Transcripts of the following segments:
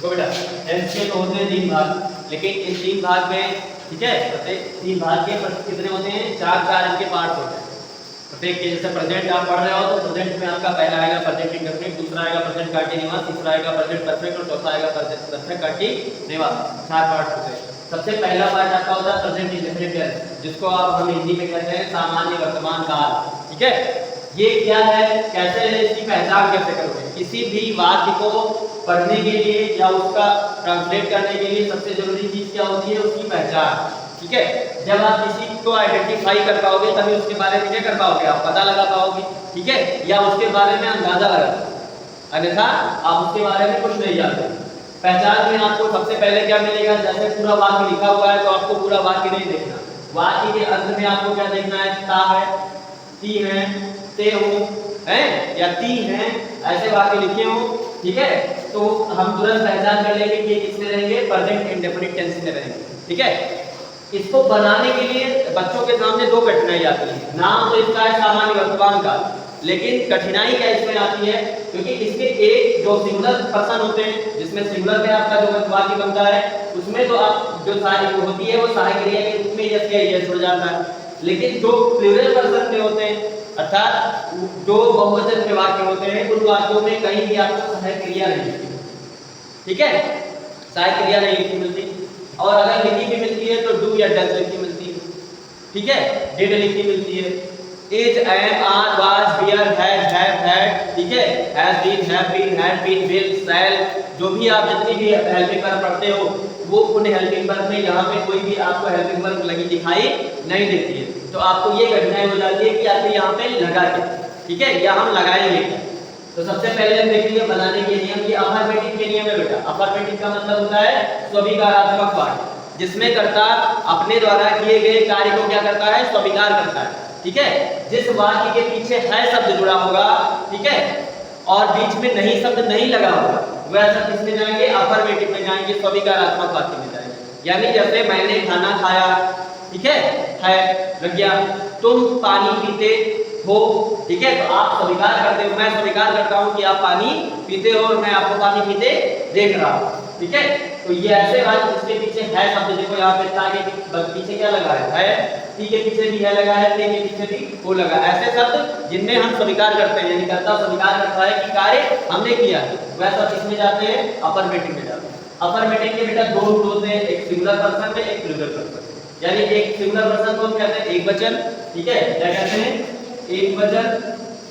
देखो बेटा टेंस के तो होते हैं 3 भाग, लेकिन इन 3 भाग में ठीक है प्रत्येक 3 भाग के कितने होते हैं, 4 इनके पार्ट होते हैं प्रत्येक के। जैसे प्रेजेंट आप पढ़ रहे हो तो प्रेजेंट में आपका पहला आएगा प्रेजेंट इंडेफिनिट, दूसरा आएगा प्रेजेंट कंटीन्यूअस, तीसरा आएगा प्रेजेंट परफेक्ट और चौथा आएगा प्रेजेंट परफेक्ट कंटीन्यूअस। 4 पार्ट होते हैं। सबसे पहला पार्ट आपका होता है प्रेजेंट इंडेफिनिट टेंस, जिसको आप हम हिंदी में कहते हैं सामान्य वर्तमान काल। ठीक है, ये क्या है, कैसे इसकी पहचान कैसे करोगे? किसी भी वाक्य को पढ़ने के लिए या उसका ट्रांसलेट करने के लिए सबसे जरूरी चीज क्या होती है, उसकी पहचान। ठीक है, जब आप किसी को आइडेंटिफाई कर पाओगे तभी उसके बारे में क्या कर पाओगे, आप पता लगा पाओगे। ठीक है, या उसके बारे में अंदाजा लगा, अन्यथा आप उसके बारे में कुछ नहीं जानते। पहचान में आपको सबसे पहले क्या मिलेगा, जैसे पूरा वाक्य लिखा हुआ है तो आपको पूरा वाक्य नहीं देखना, वाक्य के अंत में आपको क्या देखना है, ता है, ती है, ते हो हैं या ती हैं, ऐसे वाक्य लिखे हो। ठीक है, तो हम तुरंत पहचान कर लेंगे कि किसमें रहेंगे, प्रेजेंट इंडेफिनिट टेंस में रहेंगे। ठीक है, इसको बनाने के लिए बच्चों के सामने 2 कठिनाई आती है। नाम तो इसका है सामान्य वर्तमान काल, लेकिन कठिनाई क्या इसमें आती है, क्योंकि इसके एक जो सिंगुलर पर्सन होते हैं, जिसमें सिंगुलर में आपका जो वाक्य बनता है उसमें तो आप जो सहायक होती है वो सहायक क्रिया के रूप में यस या यस हो जाता है, लेकिन जो प्लूरल पर्सन में होते हैं अर्थात जो बहुवचन में वाक्य होते हैं उन वाक्यों में कहीं भी आपको सहायक क्रिया नहीं मिलती। ठीक है, सहायक क्रिया नहीं मिलती, और अगर लिखी भी मिलती है तो डू या डज लिखी मिलती है। ठीक है, डिड लिखी मिलती है, is, am, are, was, here, has, have, had. ठीक है, has been, have been, had been, will, shall, जो भी आप जितनी भी हेल्पिंग वर्ब पढ़ते हो वो उन हेल्पिंग वर्ब में यहाँ पे कोई भी आपको हेल्पिंग वर्ब लगी दिखाई नहीं देती है, तो आपको ये कठिनाई हो जाती है कि आखिर यहाँ पे लगा क्या। ठीक है, या हम लगाएंगे क्या। तो सबसे पहले हम देखेंगे बनाने के नियम, ये अफर्मेटिव के नियम है बेटा। अफर्मेटिव का मतलब होता है स्वीकारात्मक वाक्य, जिसमें कर्ता अपने द्वारा किए गए कार्य को क्या करता है, स्वीकार करता है। ठीक है, जिस वाक्य के पीछे है शब्द जुड़ा होगा, ठीक है, और बीच में नहीं शब्द नहीं लगा होगा, वह सब किसमें जाएंगे, अफर्मेटिव में जाएंगे, स्वीकारात्मक वाक्य में जाएंगे। यानी जैसे मैंने खाना खाया, ठीक है लग गया, तुम पानी पीते हो। ठीक है, तो आप स्वीकार करते हो, मैं स्वीकार करता हूं कि आप पानी पीते हो और मैं आपको पानी पीते देख रहा हूं। ठीक है, तो ये ऐसे वाक्य जिसके पीछे है शब्द, देखो यहाँ पे ता के पीछे क्या लगा है, ती के पीछे भी है लगा है, ते के पीछे भी वो लगा, ऐसे शब्द जिनमें हम स्वीकार करते हैं, यानी कर्ता स्वीकार करता है कि कार्य हमने किया, वह सब किसमें जाते हैं, अफर्मेटिव में जाते हैं। अफर्मेटिव के बेटा 2 रूप होते हैं, एक सिंगुलर पर्सन में, एक प्लूरल पर्सन। यानी एक सिंगुलर पर्सन को हम कहते हैं एक वचन। ठीक है, क्या कहते हैं, एक वचन,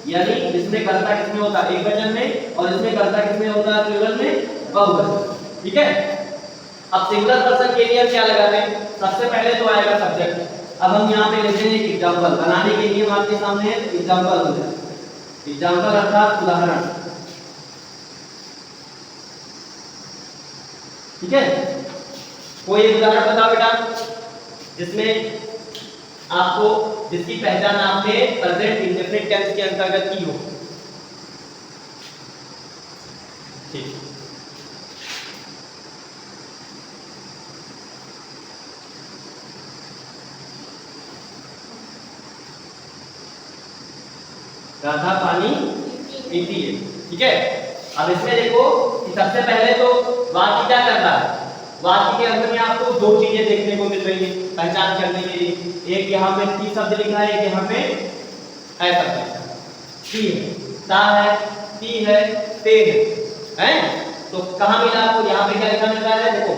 यानी जिसमें कर्ता किसमें होता है, एक वचन में, और इसमें कर्ता किसमें होता है, प्लूरल में, बहुवचन। ठीक है, अब सिंगुलर पर्सन के लिए हम क्या लगाते हैं, सबसे पहले तो आएगा सब्जेक्ट। अब हम यहाँ पे लेते हैं एक एग्जांपल, बनाने के लिए आपके सामने एग्जांपल हो जाए, एग्जांपल अर्थात उदाहरण। ठीक है, कोई एक उदाहरण बताओ बेटा जिसमें आपको, जिसकी पहचान आपने प्रेजेंट इंडेफिनिट टेंस के अंतर्गत की हो। ठीक, राधा पानी पीती है। ठीक है, अब इसमें देखो कि सबसे पहले तो वाक्य क्या करता है, वाक्य के अंत में आपको 2 चीजें देखने को मिल रही है पहचान करने के लिए। एक यहाँ पे ती शब्द लिखा है, एक यहाँ पे है शब्द लिखा है, ती है, ता है, ती है, ते है, तो कहाँ मिला आपको, यहाँ पे क्या लिखा मिल रहा है, देखो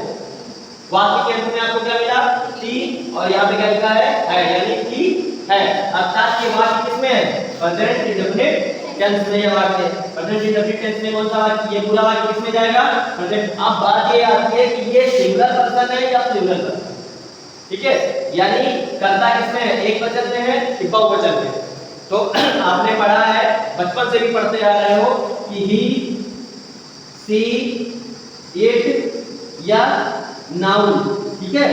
वाक्य के अंत में आपको क्या मिला, ती, और यहाँ पे क्या लिखा है, यानी ती है, अर्थात ये वाक्य किसमें है, प्रेजेंट इंडेफिनिट टेंस में। ये वाक्य प्रेजेंट इंडेफिनिट टेंस में कौन सा वाक्य, ये पूरा वाक्य किसमें जाएगा, प्रेजेंट। अब बात ये आती है कि ये सिंगुलर पर्सन है या प्लूरल पर्सन। ठीक है, यानी कर्ता किसमें है, एक वचन में है कि बहुवचन में। तो आपने पढ़ा है, बचपन से भी पढ़ते आ रहे हो कि ही, सी, इट या नाउन। ठीक है,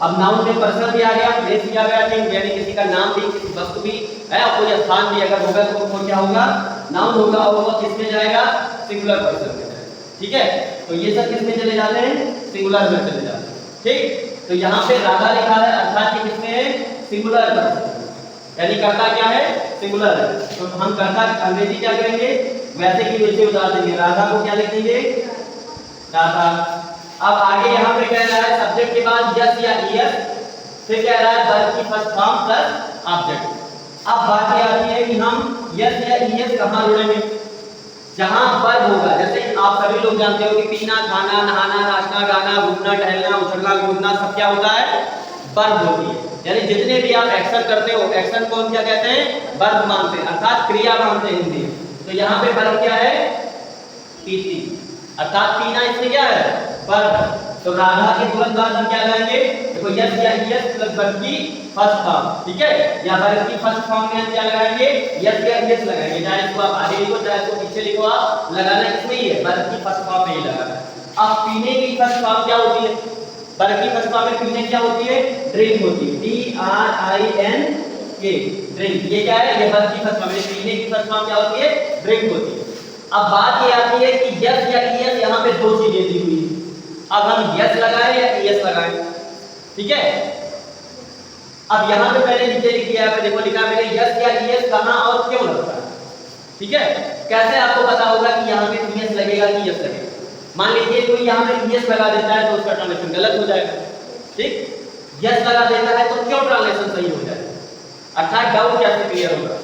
अब नाउन में पर्सन भी आ गया, प्लेस भी आ गया, यानी किसी का नाम भी, किसी वस्तु भी है, और कोई स्थान भी अगर होगा तो वो क्या होगा, नाउन होगा, और वो किसमें जाएगा, सिंगुलर पर्सन में जाएगा। ठीक है, तो ये सब किसमें चले जाते हैं, सिंगुलर में चले जाते हैं। ठीक, तो यहाँ पे राधा लिखा है, अर्थात ये किसमें है, सिंगुलर पर्सन, यानी कर्ता क्या है, सिंगुलर है। तो हम कर्ता अंग्रेजी क्या करेंगे, वैसे की वैसे उतार देंगे, राधा को क्या लिखेंगे, राधा। अब आगे यहाँ पे कह रहा है सब्जेक्ट के बाद यस या ईएस, फिर कह रहा है वर्ब की फर्स्ट फॉर्म प्लस ऑब्जेक्ट। अब बात ये आती है कि हम यस या ईएस कहाँ जोड़ेंगे? जहां वर्ब होगा। जैसे आप सभी लोग जानते हो कि पीना, खाना, नहाना, नाचना, गाना, घूमना, टहलना, उछलना, कूदना सब क्या होता है? वर्ब होती है। यानी जितने भी आप एक्शन करते हो, एक्शन को हम क्या कहते हैं? वर्ब मानते हैं, अर्थात क्रिया मानते हैं हिंदी में। तो यहाँ पे वर्ब क्या है? पीती, अर्थात पीना इसमें क्या है? वर्ब। तो राधा के तुरंत बाद हम क्या लगाएंगे? देखो यस या ईएस प्लस वर्ब की फर्स्ट फॉर्म, ठीक है? या वर्ब की फर्स्ट फॉर्म में हम क्या लगाएंगे? यस या ईएस लगाएंगे। चाहे इसको आप आगे लिखो, चाहे इसको पीछे लिखो, आप लगाना किसमें ही है? वर्ब की फर्स्ट फॉर्म में ही लगाना है। अब पीने की फर्स्ट फॉर्म क्या होती है? वर्ब की फर्स्ट फॉर्म में पीने क्या होती है? ड्रिंक होती है, DRINK, ड्रिंक। ये क्या है? ये वर्ब की फर्स्ट फॉर्म है। पीने की फर्स्ट फॉर्म क्या होती है? ड्रिंक होती है। अब बात ये आती है कि यस या ईएस, यहाँ पे दो चीजें दी हुई है। अब हम यस लगाएं या ईएस लगाएं, ठीक है? अब यहाँ पे पहले नीचे लिख दिया है, देखो लिखा है मैंने यस या ईएस कहाँ और क्यों लगता है, ठीक है? कैसे आपको पता होगा कि यहाँ पे ईएस लगेगा कि यस लगेगा? मान लीजिए कोई यहाँ पे ईएस लगा देता है तो उसका ट्रांसलेशन गलत हो जाएगा, ठीक? यस लगा देता है तो क्यों ट्रांसलेशन सही हो जाएगा? अर्थात डाउट कैसे क्लियर होगा?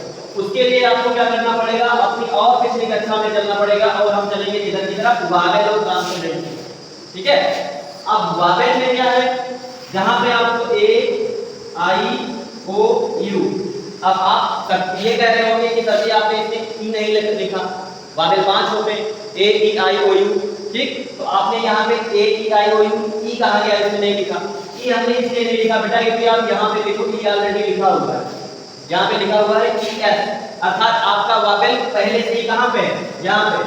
उसके लिए आपको क्या करना पड़ेगा? अपनी और पिछली कक्षा में चलना पड़ेगा और हम चलेंगे इधर की तरफ वावेल और कॉन्सोनेंट, ठीक है? अब वावेल में क्या है? जहां पे आपको ए आई ओ यू, अब आप ये कह रहे होंगे कि सभी आपने इसमें ई नहीं लिखा, वावेल 5 होते हैं ए ई आई ओ यू, ठीक? तो आपने यहाँ पे ए ई आई ओ यू ई कहा गया इसमें नहीं लिखा। ई हमने इसलिए नहीं लिखा बेटा क्योंकि आप यहाँ पे देखो ई ऑलरेडी लिखा हुआ है, यहाँ पे लिखा हुआ है ई एस, अर्थात आपका वावेल पहले से ही कहाँ पे है? यहाँ पे।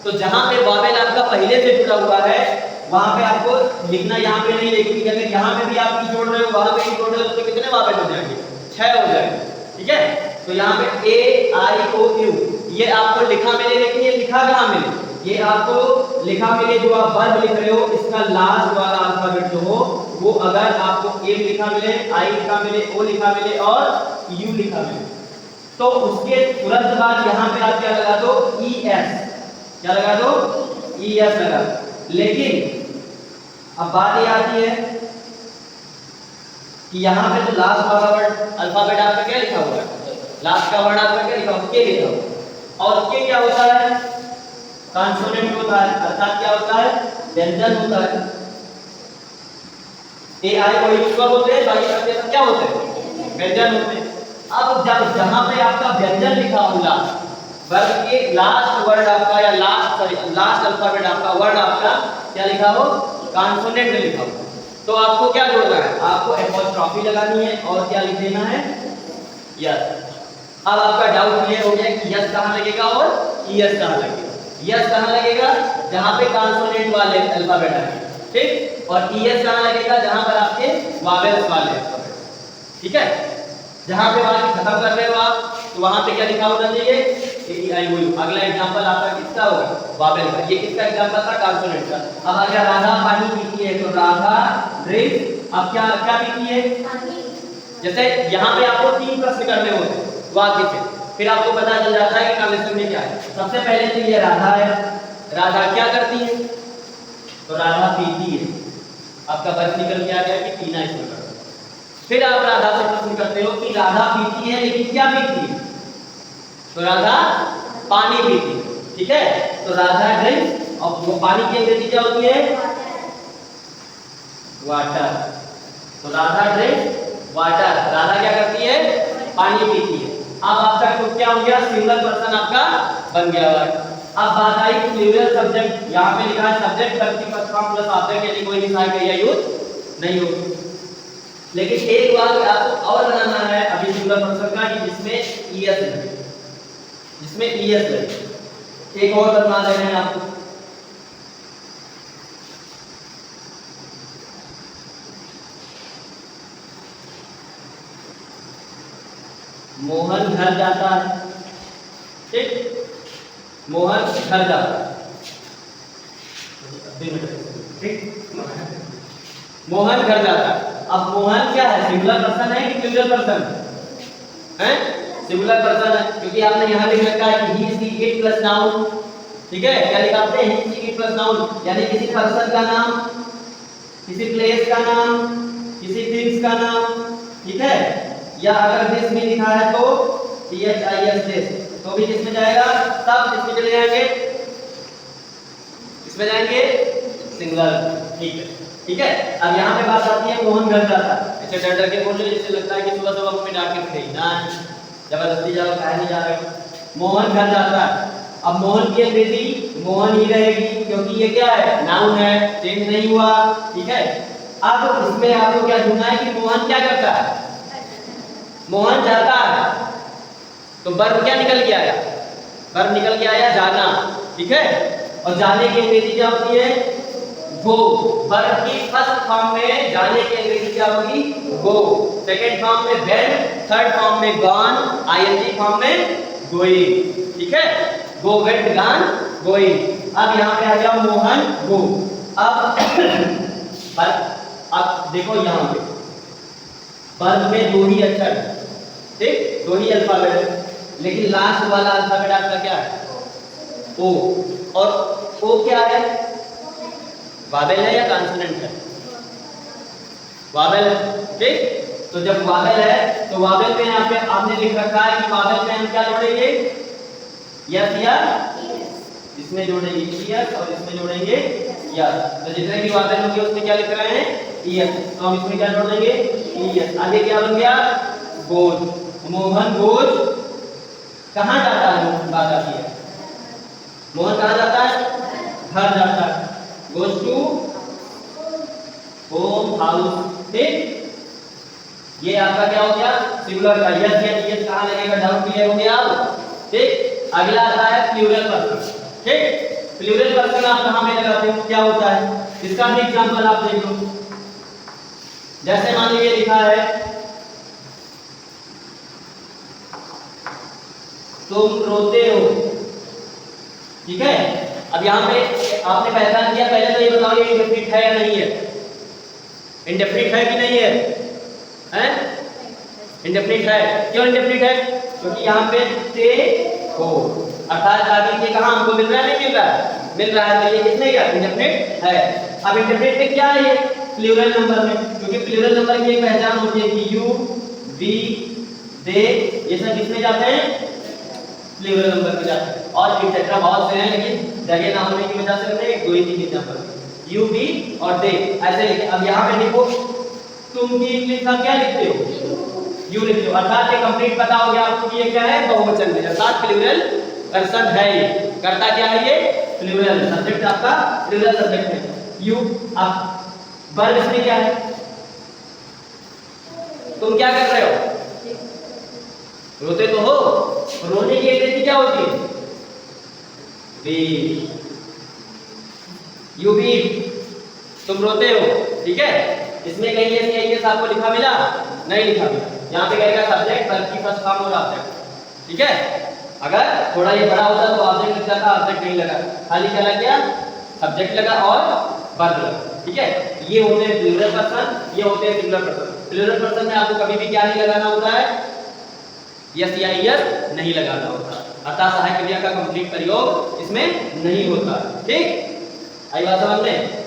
तो जहाँ पे वावेल आपका पहले से जुड़ा हुआ है वहां पे आपको लिखना यहाँ पे नहीं है, क्योंकि अगर यहाँ पे भी आप ई जोड़ रहे हो वहां पे ई जोड़ रहे हो तो कितने वावेल हो जाएंगे? 6 हो जाएंगे, ठीक है? तो यहाँ पे ए आई ओ यू ये आपको लिखा मिले, लेकिन ये लिखा कहाँ मिले? ये आपको लिखा मिले जो आप वर्ब लिख रहे हो इसका लास्ट वाला अल्फाबेट जो हो वो अगर आपको ए लिखा मिले, आई लिखा मिले, ओ लिखा मिले और यू लिखा मिले तो उसके तुरंत बाद यहाँ पे आप क्या लगा दो? ई एस, क्या लगा दो? ई एस लगा। लेकिन अब बात ये आती है कि यहाँ पे जो लास्ट वाला वर्ड अल्फाबेट आपका क्या लिखा हुआ है? लास्ट का वर्ड आपका क्या लिखा हुआ? के लिखा हुआ। और के क्या होता है? कॉन्सोनेंट होता है, अर्थात क्या होता है? व्यंजन होता है। ए आई ओ यू क्या होते हैं? बाकी सबके सब क्या होते हैं? व्यंजन होते हैं। अब जब जहां पे आपका व्यंजन लिखा होगा वर्ड के लास्ट वर्ड आपका या लास्ट अल्फाबेट आपका वर्ड आपका क्या लिखा हो? कॉन्सोनेंट लिखा हो। तो आपको क्या जोड़ना है? आपको एपोस्ट्रोफी लगानी है और क्या लिख देना है? यस। अब आपका डाउट क्लियर हो गया कि यस कहाँ लगेगा और ईएस कहाँ लगेगा। यस कहाँ लगेगा? जहां पे कॉन्सोनेंट वाले अल्फाबेट आएंगे, ठीक? और ईएस कहाँ लगेगा? जहां पर आपके वावेल्स वाले अल्फाबेट, ठीक है? जहां पे वाले खत्म कर रहे हो आप तो वहां पे क्या लिखा होना चाहिए? ए ई आई ओ यू। अगला एग्जांपल आपका किसका होगा? वावेल का। ये किसका एग्जांपल था? कॉन्सोनेंट का। अब अगर राधा पानी पीती है तो राधा ड्रिंक, अब क्या क्या पीती है? जैसे यहाँ पे आपको 3 प्रश्न करने होते हैं वाक्य से, फिर आपको पता चल जाता है कि ट्रांसलेशन में क्या है। सबसे पहले तो ये राधा है, राधा क्या करती है? तो राधा पीती है। आपका बस निकल के आ गया कि पीना इसमें करता है। फिर आप राधा से प्रश्न करते हो कि राधा पीती है लेकिन क्या पीती है? तो राधा पानी पीती है, ठीक है? तो राधा ड्रिंक्स, और वो पानी की अंग्रेजी क्या होती है? वाटर। तो राधा ड्रिंक्स वाटर, राधा क्या करती है? पानी पीती है। अब आपका तो क्या हो गया? सिंगल पर्सन आपका बन गया है। अब बात आई प्लूरल सब्जेक्ट। यहाँ पे लिखा है सब्जेक्ट करती फर्स्ट फॉर्म प्लस ऑब्जेक्ट, यानी कोई भी सहायक क्रिया यूज नहीं होगी। लेकिन एक बात आपको और बनाना है अभी सिंगल पर्सन का कि जिसमें ईएस लगे, जिसमें ईएस लगे। एक और बना देना है आपको। मोहन घर जाता है, ठीक? मोहन घर जाता है, ठीक? मोहन घर जाता है। अब मोहन क्या है? सिंगुलर पर्सन है कि प्लूरल पर्सन है? सिंगुलर पर्सन है, क्योंकि आपने यहाँ लिख रखा है कि he is the it plus noun, ठीक है, क्या लिखा आपने? ही शी इट प्लस नाउन, यानी किसी पर्सन का नाम, किसी प्लेस का नाम, किसी थिंग्स का नाम, ठीक है। या अगर दिस में लिखा है तो THIS दिस, तो भी किसमें जाएगा? सब किसमें चले जाएंगे? इसमें जाएंगे सिंगल, ठीक है। ठीक है, अब यहाँ पे बात आती है मोहन घर जाता है। ऐसे डर डर के बोल रहे जिससे लगता है कि सुबह सुबह मम्मी डांट के खड़ी ना, जबरदस्ती जाओ, काहे नहीं जा रहे हो। मोहन घर जाता है, अब मोहन की अंग्रेजी मोहन ही रहेगी, क्योंकि ये क्या है? नाउन है, चेंज नहीं हुआ, ठीक है। अब इसमें आपको क्या ढूंढना है कि मोहन क्या करता है? मोहन जाता है, तो वर्ब क्या निकल के आया? वर्ब निकल के आया जाना, ठीक है। और जाने की अंग्रेजी क्या होती है? गो। वर्ब की फर्स्ट फॉर्म में जाने की अंग्रेजी क्या होगी? गो। सेकंड फॉर्म में वेन, थर्ड फॉर्म में गॉन, आईएनजी फॉर्म में गोइंग, ठीक है। गो, वेंट, गॉन, गोइंग। अब यहाँ पे आ गया मोहन गो। अब देखो यहाँ पे वर्ब में दो ही अक्षर, ठीक, दो ही अल्फाबेट है, लेकिन लास्ट वाला अल्फाबेट आपका क्या है? ओ। और ओ क्या है? वावेल है या कॉन्सोनेंट है? वावेल, ठीक। तो जब वावेल है तो वावेल में यहाँ पे आपने लिख रखा है कि वावेल में हम क्या जोड़ेंगे? यस या इसमें जोड़ेंगे यस और इसमें जोड़ेंगे यस। तो जितने भी वावेल होंगे उसमें क्या लिख रहे हैं? यस। तो हम इसमें क्या जोड़ देंगे? यस। आगे क्या बन गया? गोज। मोहन गोज कहाँ जाता है? बात आती है, मोहन कहाँ जाता है? घर जाता है। गोज टू होम हाउस, ठीक। ये आपका क्या हो गया? सिंगुलर का यस या यस कहाँ लगेगा? डाउट क्लियर हो गया अब, ठीक। अगला आता है प्लूरल पर्सन, ठीक। प्लूरल पर्सन आप कहाँ पे लगाते हो? क्या होता है? इसका भी एग्जांपल आप देख लो। जैसे मान लीजिए लिखा है तुम रोते हो, ठीक है। अब यहाँ पे आपने पहचान किया, पहले तो ये बताओ ये इंडेफिनिट है या नहीं है? इंडेफिनिट है कि नहीं है? हैं? इंडेफिनिट है। क्यों इंडेफिनिट है? क्योंकि यहाँ पे ते हो, अर्थात आगे के कहाँ हमको मिल रहा है? नहीं मिल रहा है, मिल रहा है, तो ये किसमें क्या? इंडेफिनिट है। अब इंडेफिनिट में क्या है? ये प्लूरल नंबर में, क्योंकि प्लूरल नंबर की एक पहचान होती है कि यू, वी, दे, ये सब किसमें जाते हैं? प्लूरल नंबर में जाते हैं। और एक्सेट्रा बहुत से हैं, लेकिन जगह ना होने की वजह से हमने एक दो ही तीन एग्जांपल यू, वी और दे ऐसे लिखे। अब यहाँ पे देखो तुम की इंग्लिश में क्या लिखते हो? यू लिखते हो, अर्थात ये कंप्लीट पता हो गया आपको कि ये क्या है? बहुवचन है, अर्थात प्लूरल पर्सन है। ये करता क्या है? ये प्लूरल सब्जेक्ट आपका प्लूरल सब्जेक्ट है यू। अब वर्ब इसमें क्या है? तुम क्या कर रहे हो? रोते तो हो। रोने की अंग्रेजी क्या होती है? वीप। यू वीप, तुम रोते हो, ठीक है। इसमें कहीं ये आपको लिखा मिला? नहीं लिखा मिला। यहाँ पे कहेगा सब्जेक्ट, वर्ब की फर्स्ट फॉर्म और ऑब्जेक्ट, ठीक है। अगर थोड़ा ये बड़ा होता तो ऑब्जेक्ट लग जाता, ऑब्जेक्ट नहीं लगा, खाली क्या लग गया? सब्जेक्ट लगा और वर्ब लगा, ठीक है। ये होते हैं प्लूरल पर्सन, ये होते हैं सिंगुलर पर्सन। प्लूरल पर्सन में आपको कभी भी क्या नहीं लगाना होता है? यस या यस नहीं लगाना होता, अर्थात सहायक क्रिया का कंप्लीट प्रयोग इसमें नहीं होता, ठीक। आई बात समझ में?